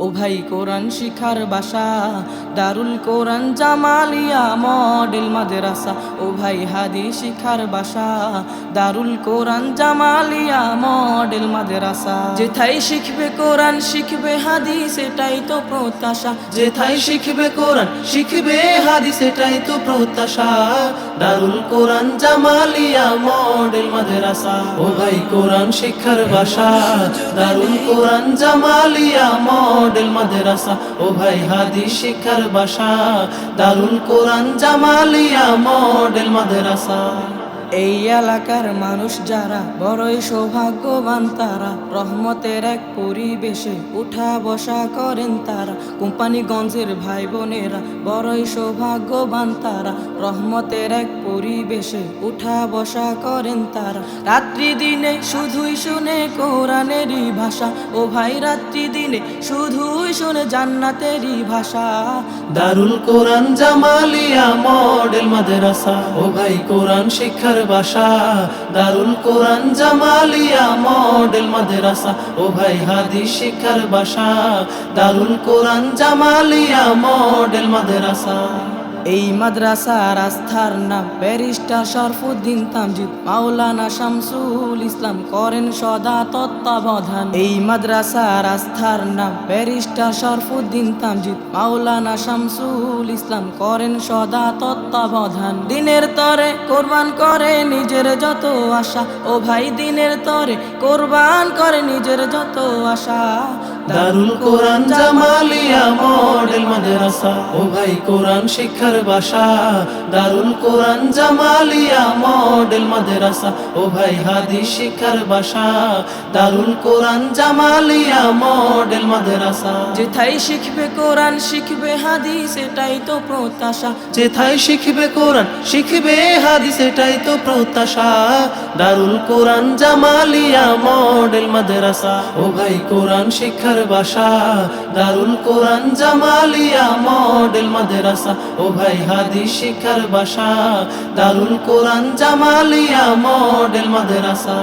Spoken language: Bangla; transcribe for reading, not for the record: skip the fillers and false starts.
ও ভাই কোরআন শিখার বাসা দারুল কোরআন জামালিয়া মডেল মাদ্রাসা। ও ভাই হাদিস শিখার বাসা দারুল কোরআন জামালিয়া মডেল মাদ্রাসা। যেথায় শিখবে কোরআন শিখবে হাদিস এটাই তো প্রত্যাশা, যেথায় শিখবে কোরআন শিখবে হাদিস এটাই তো প্রত্যাশা। দারুল কোরআন জামালিয়া মডেল মাদ্রাসা। ও ভাই কোরআন শিক্ষার বাসা দারুল কোরআন জামালিয়া মডেল মাদ্রাসা। ও ভাই হাদিস শিক্ষার বাসা দারুল কোরআন জামালিয়া মডেল মাদ্রাসা। এই এলাকার মানুষ যারা বড়ই সৌভাগ্যবান তারা, রহমতের এক পরিবেশে উঠা বসা করেন তারা। কোম্পানিগঞ্জের ভাই বোনেরা বড়ই সৌভাগ্যবান তারা, রহমতের এক পরিবেশে উঠা বসা করেন তারা। রাত্রি দিনে শুধুই শুনে কোরআনেরই ভাষা, ও ভাই রাত্রি দিনে শুধুই শুনে জান্নাতেরই ভাষা। দারুল কোরআন জামালিয়া মডেল মাদ্রাসা। ও ভাই কোরআন শিক্ষার বাসা দারুল কোরআন জামালিয়া মডেল মাদ্রাসা। ও ভাই হাদিস শিক্ষার বাসা দারুল কোরআন জামালিয়া মডেল মাদ্রাসা। এই মাদ্রাসার আস্থার নাম ব্যারিস্টার শরফুদ্দিন তামজিদ, মাওলানা শামসুল ইসলাম করেন সদা তত্ত্বাবধান। এই মাদ্রাসার আস্থার নাম ব্যারিস্টার শরফুদ্দিন তামজিদ, মাওলানা শামসুল ইসলাম করেন সদা তত্ত্বাবধান। দিনের তরে কোরবান করে নিজের যত আশা, ও ভাই দিনের তরে কোরবান করে নিজের যত আশা। দারুল কোরআন জামালিয়া মডেল মাদ্রাসা। ও ভাই কোরআন শিক্ষার বাসা দারুল কোরআন জামালিয়া মডেল মাদ্রাসা। ও ভাই হাদিস শিক্ষার বাসা দারুল কোরআন জামালিয়া মডেল মাদ্রাসা। যেথায় শিখবে কোরআন শিখবে হাদিস এটাই তো প্রত্যাশা, যেথায় শিখবে কোরআন শিখবে হাদিস এটাই তো প্রত্যাশা। দারুল কোরআন জামালিয়া মডেল মাদ্রাসা। ও ভাই কোরআন শিক্ষার বাসা দারুল কোরআন জামালিয়া মডেল মাদ্রাসা। ও ভাই হাদিস শিক্ষার বাসা দারুল কোরআন জামালিয়া মডেল মাদ্রাসা।